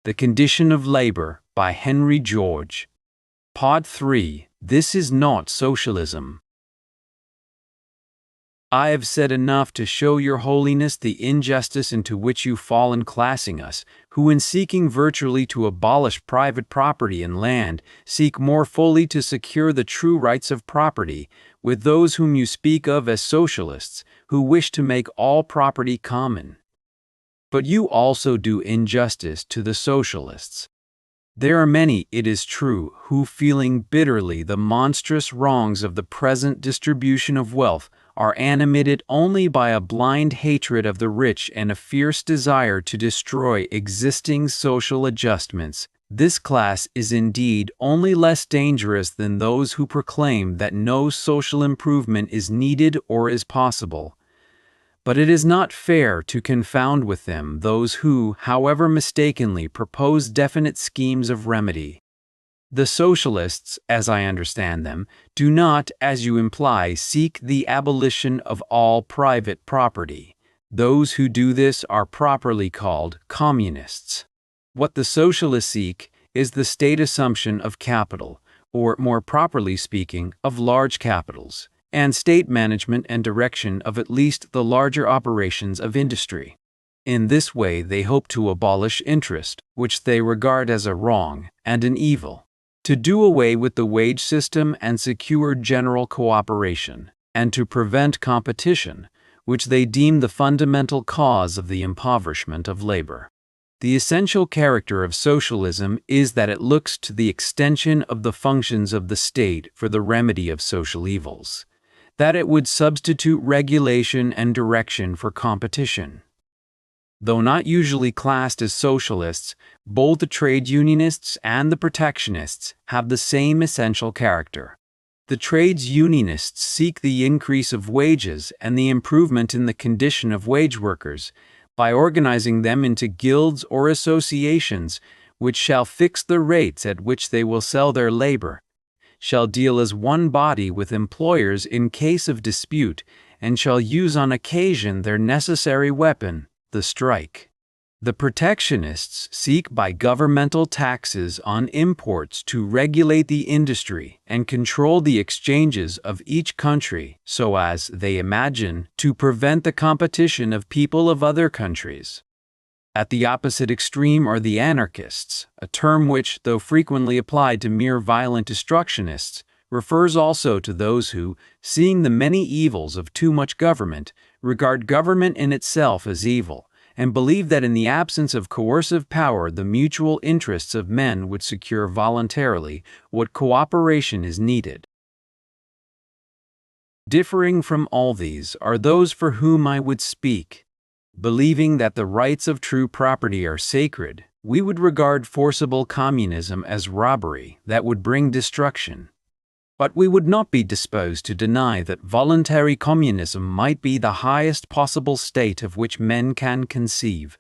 The Condition of Labor by Henry George. Part 3. This is not socialism. I have said enough to show your holiness the injustice into which you fall in classing us, who in seeking virtually to abolish private property in land, seek more fully to secure the true rights of property, with those whom you speak of as socialists, who wish to make all property common. But you also do injustice to the socialists. There are many, it is true, who, feeling bitterly the monstrous wrongs of the present distribution of wealth, are animated only by a blind hatred of the rich and a fierce desire to destroy existing social adjustments. This class is indeed only less dangerous than those who proclaim that no social improvement is needed or is possible. But it is not fair to confound with them those who, however mistakenly, propose definite schemes of remedy. The socialists, as I understand them, do not, as you imply, seek the abolition of all private property. Those who do this are properly called communists. What the socialists seek is the state assumption of capital, or more properly speaking, of large capitals, and state management and direction of at least the larger operations of industry. In this way they hope to abolish interest, which they regard as a wrong and an evil, to do away with the wage system and secure general cooperation, and to prevent competition, which they deem the fundamental cause of the impoverishment of labor. The essential character of socialism is that it looks to the extension of the functions of the state for the remedy of social evils, that it would substitute regulation and direction for competition. Though not usually classed as socialists, both the trades-unionists and the protectionists have the same essential character. The trades-unionists seek the increase of wages and the improvement in the condition of wage workers by organizing them into guilds or associations which shall fix the rates at which they will sell their labor, shall deal as one body with employers in case of dispute, and shall use on occasion their necessary weapon, the strike. The protectionists seek by governmental taxes on imports to regulate the industry and control the exchanges of each country so as, they imagine, to prevent the competition of people of other countries. At the opposite extreme are the anarchists, a term which, though frequently applied to mere violent destructionists, refers also to those who, seeing the many evils of too much government, regard government in itself as evil, and believe that in the absence of coercive power the mutual interests of men would secure voluntarily what cooperation is needed. Differing from all these are those for whom I would speak. Believing that the rights of true property are sacred, we would regard forcible communism as robbery that would bring destruction. But we would not be disposed to deny that voluntary communism might be the highest possible state of which men can conceive.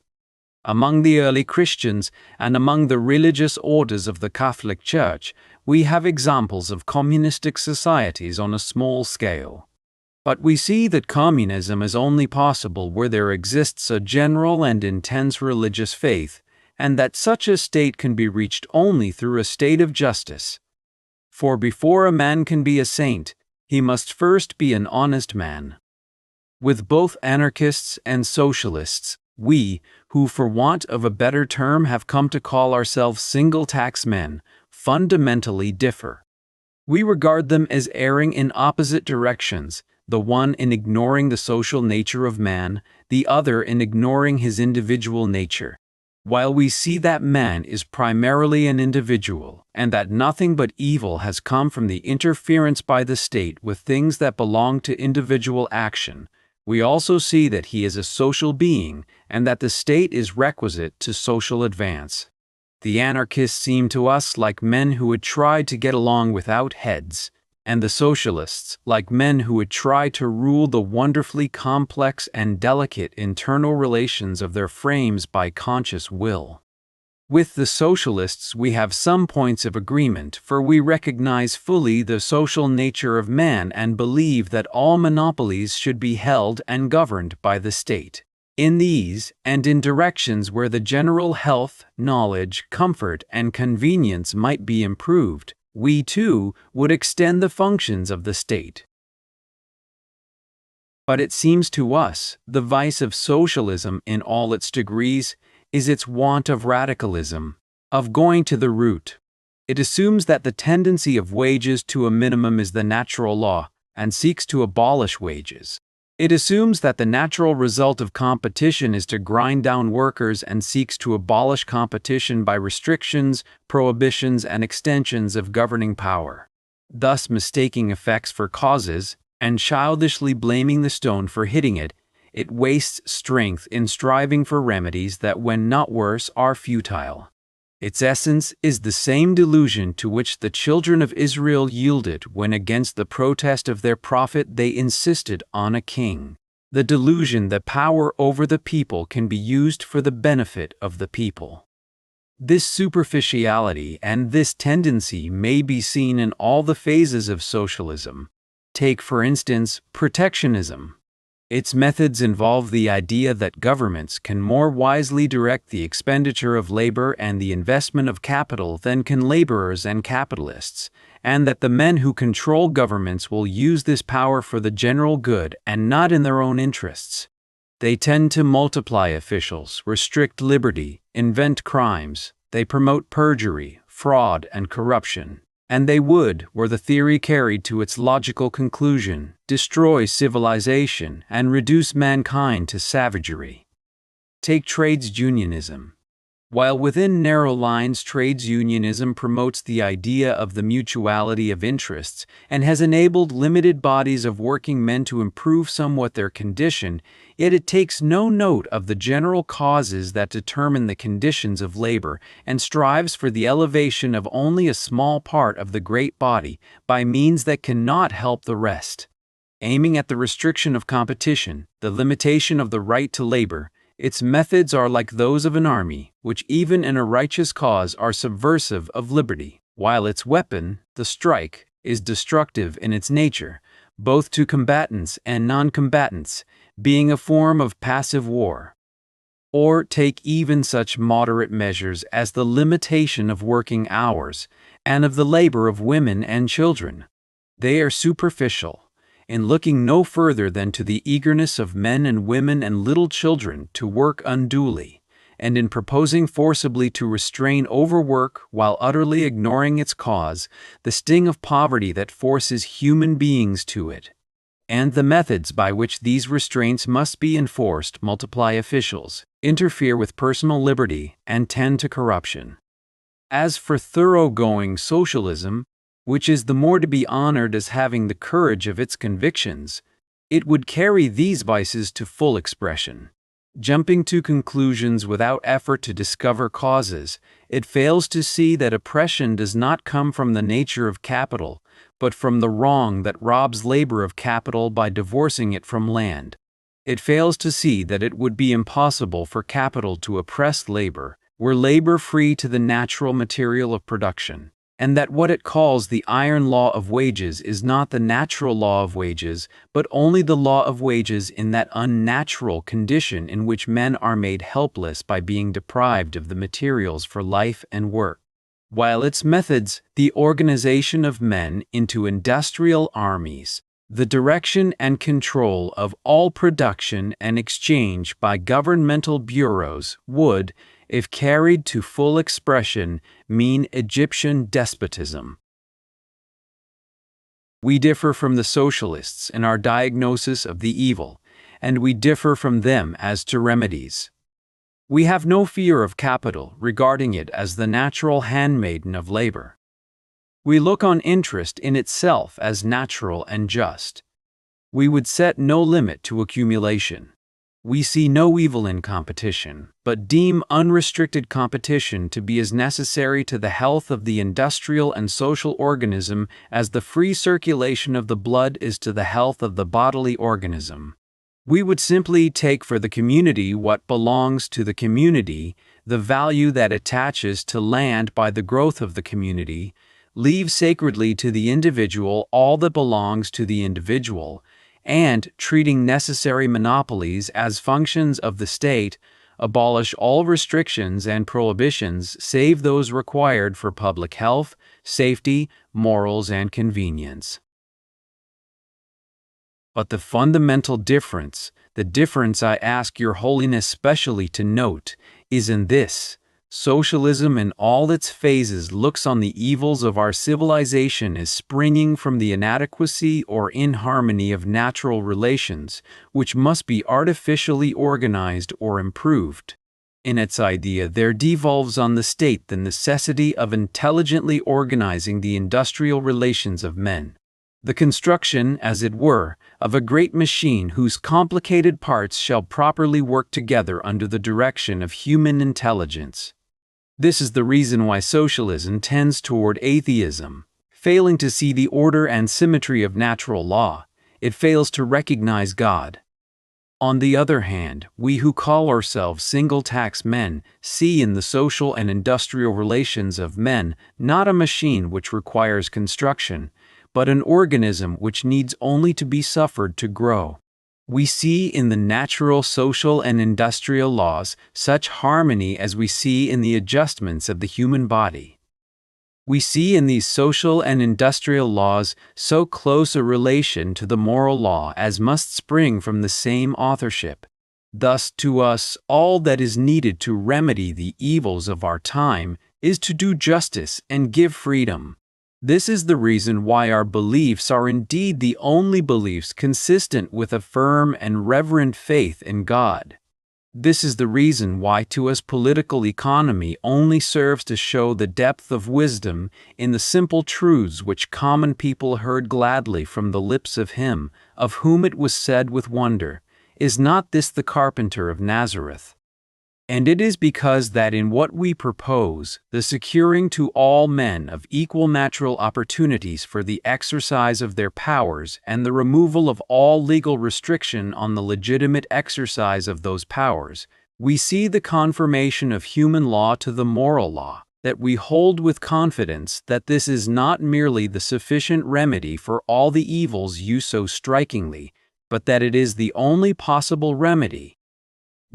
Among the early Christians and among the religious orders of the Catholic Church, we have examples of communistic societies on a small scale. But we see that communism is only possible where there exists a general and intense religious faith, and that such a state can be reached only through a state of justice. For before a man can be a saint, he must first be an honest man. With both anarchists and socialists, we, who for want of a better term have come to call ourselves single-tax men, fundamentally differ. We regard them as erring in opposite directions, the one in ignoring the social nature of man, the other in ignoring his individual nature. While we see that man is primarily an individual, and that nothing but evil has come from the interference by the state with things that belong to individual action, we also see that he is a social being, and that the state is requisite to social advance. The anarchists seem to us like men who had tried to get along without heads, and the socialists like men who would try to rule the wonderfully complex and delicate internal relations of their frames by conscious will. With the socialists we have some points of agreement, for we recognize fully the social nature of man and believe that all monopolies should be held and governed by the state. In these, and in directions where the general health, knowledge, comfort, and convenience might be improved, we too would extend the functions of the state. But it seems to us, the vice of socialism in all its degrees is its want of radicalism, of going to the root. It assumes that the tendency of wages to a minimum is the natural law, and seeks to abolish wages. It assumes that the natural result of competition is to grind down workers and seeks to abolish competition by restrictions, prohibitions, and extensions of governing power, thus mistaking effects for causes, and childishly blaming the stone for hitting it. It wastes strength in striving for remedies that, when not worse, are futile. Its essence is the same delusion to which the children of Israel yielded when, against the protest of their prophet, they insisted on a king. The delusion that power over the people can be used for the benefit of the people. This superficiality and this tendency may be seen in all the phases of socialism. Take, for instance, protectionism. Its methods involve the idea that governments can more wisely direct the expenditure of labor and the investment of capital than can laborers and capitalists, and that the men who control governments will use this power for the general good and not in their own interests. They tend to multiply officials, restrict liberty, invent crimes, they promote perjury, fraud, and corruption. And they would, were the theory carried to its logical conclusion, destroy civilization and reduce mankind to savagery. Take trades-unionism. While within narrow lines, trades-unionism promotes the idea of the mutuality of interests and has enabled limited bodies of working men to improve somewhat their condition, yet it takes no note of the general causes that determine the conditions of labor and strives for the elevation of only a small part of the great body by means that cannot help the rest. Aiming at the restriction of competition, the limitation of the right to labor, its methods are like those of an army, which even in a righteous cause are subversive of liberty, while its weapon, the strike, is destructive in its nature, both to combatants and non-combatants, being a form of passive war. Or take even such moderate measures as the limitation of working hours, and of the labor of women and children. They are superficial, in looking no further than to the eagerness of men and women and little children to work unduly, and in proposing forcibly to restrain overwork while utterly ignoring its cause, the sting of poverty that forces human beings to it. And the methods by which these restraints must be enforced multiply officials, interfere with personal liberty, and tend to corruption. As for thoroughgoing socialism, which is the more to be honored as having the courage of its convictions, it would carry these vices to full expression. Jumping to conclusions without effort to discover causes, it fails to see that oppression does not come from the nature of capital, but from the wrong that robs labor of capital by divorcing it from land. It fails to see that it would be impossible for capital to oppress labor, were labor free to the natural material of production, and that what it calls the iron law of wages is not the natural law of wages, but only the law of wages in that unnatural condition in which men are made helpless by being deprived of the materials for life and work. While its methods, the organization of men into industrial armies, the direction and control of all production and exchange by governmental bureaus, would, if carried to full expression, mean Egyptian despotism. We differ from the socialists in our diagnosis of the evil, and we differ from them as to remedies. We have no fear of capital, regarding it as the natural handmaiden of labor. We look on interest in itself as natural and just. We would set no limit to accumulation. We see no evil in competition, but deem unrestricted competition to be as necessary to the health of the industrial and social organism as the free circulation of the blood is to the health of the bodily organism. We would simply take for the community what belongs to the community, the value that attaches to land by the growth of the community, leave sacredly to the individual all that belongs to the individual, and, treating necessary monopolies as functions of the state, abolish all restrictions and prohibitions save those required for public health, safety, morals, and convenience. But the fundamental difference, the difference I ask Your Holiness specially to note, is in this: socialism in all its phases looks on the evils of our civilization as springing from the inadequacy or inharmony of natural relations, which must be artificially organized or improved. In its idea, there devolves on the state the necessity of intelligently organizing the industrial relations of men. The construction, as it were, of a great machine whose complicated parts shall properly work together under the direction of human intelligence. This is the reason why socialism tends toward atheism. Failing to see the order and symmetry of natural law, it fails to recognize God. On the other hand, we who call ourselves single-tax men see in the social and industrial relations of men not a machine which requires construction, but an organism which needs only to be suffered to grow. We see in the natural, social, and industrial laws such harmony as we see in the adjustments of the human body. We see in these social and industrial laws so close a relation to the moral law as must spring from the same authorship. Thus, to us, all that is needed to remedy the evils of our time is to do justice and give freedom. This is the reason why our beliefs are indeed the only beliefs consistent with a firm and reverent faith in God. This is the reason why to us political economy only serves to show the depth of wisdom in the simple truths which common people heard gladly from the lips of him, of whom it was said with wonder, "Is not this the carpenter of Nazareth?" And it is because that in what we propose, the securing to all men of equal natural opportunities for the exercise of their powers and the removal of all legal restriction on the legitimate exercise of those powers, we see the confirmation of human law to the moral law, that we hold with confidence that this is not merely the sufficient remedy for all the evils you so strikingly, but that it is the only possible remedy.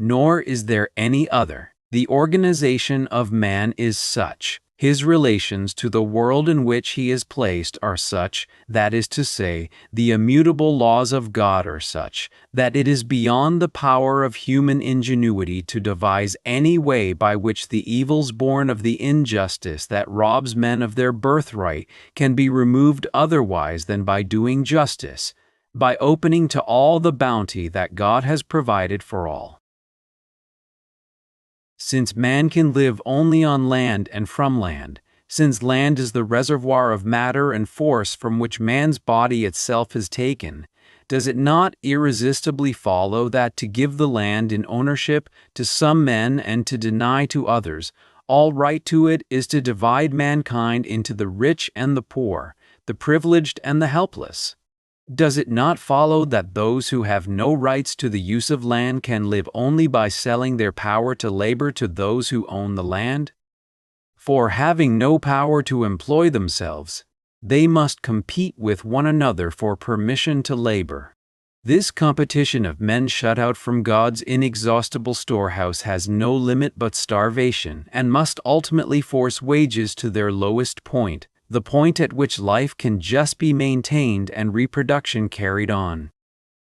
Nor is there any other. The organization of man is such, his relations to the world in which he is placed are such, that is to say, the immutable laws of God are such, that it is beyond the power of human ingenuity to devise any way by which the evils born of the injustice that robs men of their birthright can be removed otherwise than by doing justice, by opening to all the bounty that God has provided for all. Since man can live only on land and from land, since land is the reservoir of matter and force from which man's body itself is taken, does it not irresistibly follow that to give the land in ownership to some men and to deny to others all right to it is to divide mankind into the rich and the poor, the privileged and the helpless? Does it not follow that those who have no rights to the use of land can live only by selling their power to labor to those who own the land? For having no power to employ themselves, they must compete with one another for permission to labor. This competition of men shut out from God's inexhaustible storehouse has no limit but starvation and must ultimately force wages to their lowest point, the point at which life can just be maintained and reproduction carried on.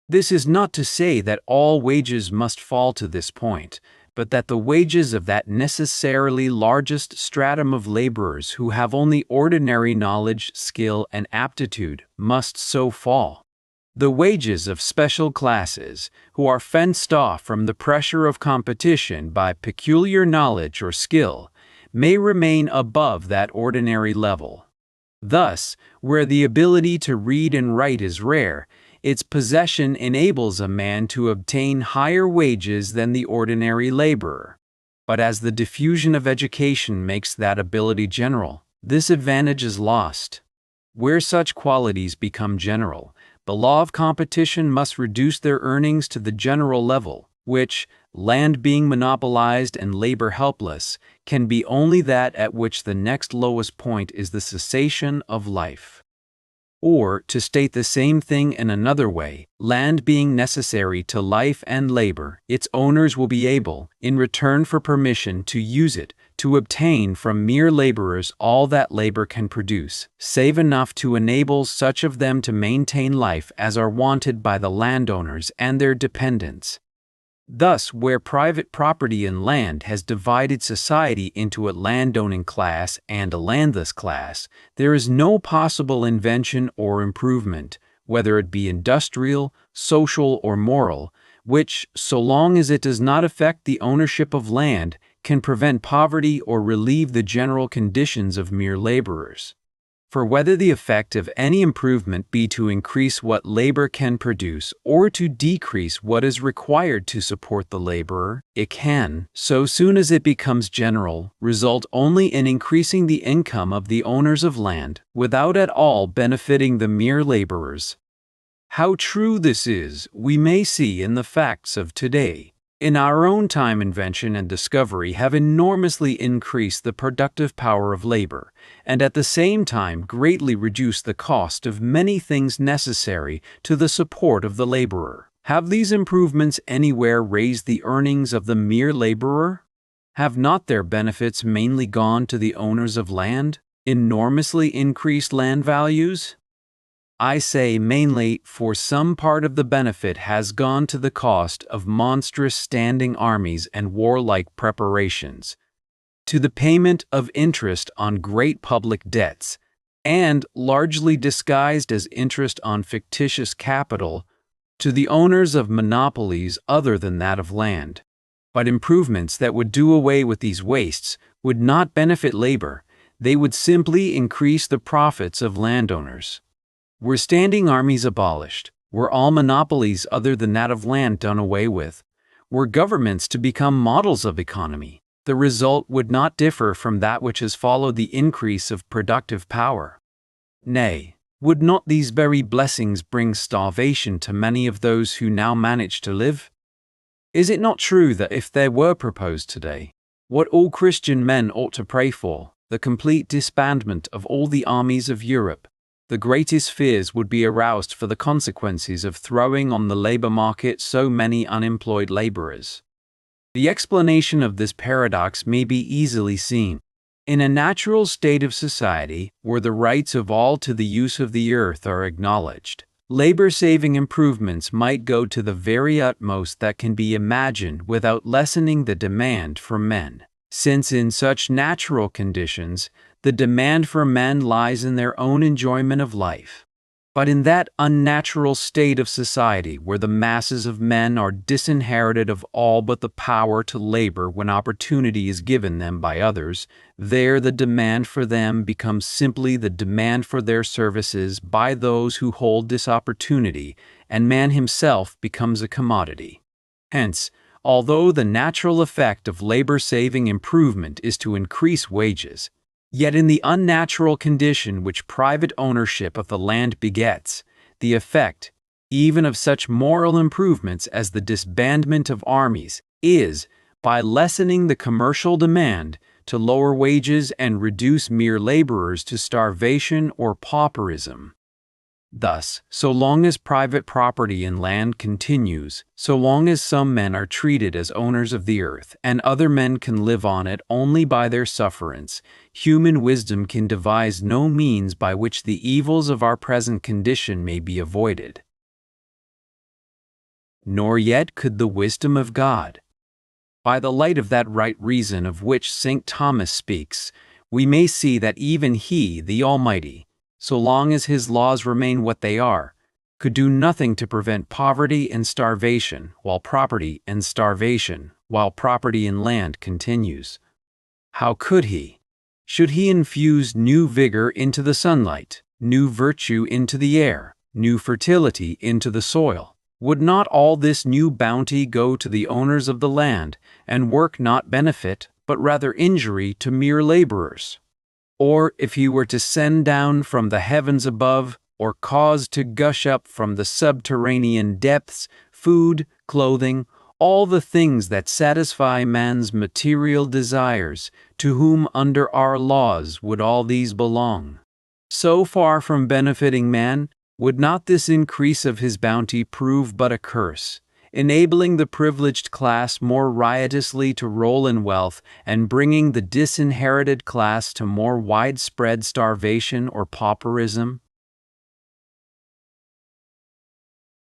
This is not to say that all wages must fall to this point, but that the wages of that necessarily largest stratum of laborers who have only ordinary knowledge, skill, and aptitude must so fall. The wages of special classes, who are fenced off from the pressure of competition by peculiar knowledge or skill, may remain above that ordinary level. Thus, where the ability to read and write is rare, its possession enables a man to obtain higher wages than the ordinary laborer. But as the diffusion of education makes that ability general, this advantage is lost. Where such qualities become general, the law of competition must reduce their earnings to the general level, which, land being monopolized and labor helpless, can be only that at which the next lowest point is the cessation of life. Or, to state the same thing in another way, land being necessary to life and labor, its owners will be able, in return for permission to use it, to obtain from mere laborers all that labor can produce, save enough to enable such of them to maintain life as are wanted by the landowners and their dependents. Thus, where private property in land has divided society into a landowning class and a landless class, there is no possible invention or improvement, whether it be industrial, social, or moral, which, so long as it does not affect the ownership of land, can prevent poverty or relieve the general conditions of mere laborers. For whether the effect of any improvement be to increase what labor can produce or to decrease what is required to support the laborer, it can, so soon as it becomes general, result only in increasing the income of the owners of land, without at all benefiting the mere laborers. How true this is, we may see in the facts of today. In our own time, invention and discovery have enormously increased the productive power of labor, and at the same time greatly reduced the cost of many things necessary to the support of the laborer. Have these improvements anywhere raised the earnings of the mere laborer? Have not their benefits mainly gone to the owners of land, enormously increased land values? I say mainly, for some part of the benefit has gone to the cost of monstrous standing armies and warlike preparations, to the payment of interest on great public debts, and, largely disguised as interest on fictitious capital, to the owners of monopolies other than that of land. But improvements that would do away with these wastes would not benefit labor, they would simply increase the profits of landowners. Were standing armies abolished, were all monopolies other than that of land done away with, were governments to become models of economy, the result would not differ from that which has followed the increase of productive power. Nay, would not these very blessings bring starvation to many of those who now manage to live? Is it not true that if they were proposed today, what all Christian men ought to pray for, the complete disbandment of all the armies of Europe, the greatest fears would be aroused for the consequences of throwing on the labor market so many unemployed laborers? The explanation of this paradox may be easily seen. In a natural state of society, where the rights of all to the use of the earth are acknowledged, labor-saving improvements might go to the very utmost that can be imagined without lessening the demand for men, since in such natural conditions, the demand for men lies in their own enjoyment of life. But in that unnatural state of society where the masses of men are disinherited of all but the power to labor when opportunity is given them by others, there the demand for them becomes simply the demand for their services by those who hold this opportunity, and man himself becomes a commodity. Hence, although the natural effect of labor-saving improvement is to increase wages, yet in the unnatural condition which private ownership of the land begets, the effect, even of such moral improvements as the disbandment of armies, is, by lessening the commercial demand, to lower wages and reduce mere laborers to starvation or pauperism. Thus, so long as private property in land continues, so long as some men are treated as owners of the earth and other men can live on it only by their sufferance, human wisdom can devise no means by which the evils of our present condition may be avoided. Nor yet could the wisdom of God. By the light of that right reason of which St. Thomas speaks, we may see that even He, the Almighty, so long as His laws remain what they are, could do nothing to prevent poverty and starvation, while property in land continues. How could He? Should He infuse new vigor into the sunlight, new virtue into the air, new fertility into the soil? Would not all this new bounty go to the owners of the land, and work not benefit, but rather injury to mere laborers? Or if He were to send down from the heavens above, or cause to gush up from the subterranean depths, food, clothing, all the things that satisfy man's material desires, to whom under our laws would all these belong? So far from benefiting man, would not this increase of his bounty prove but a curse, enabling the privileged class more riotously to roll in wealth and bringing the disinherited class to more widespread starvation or pauperism?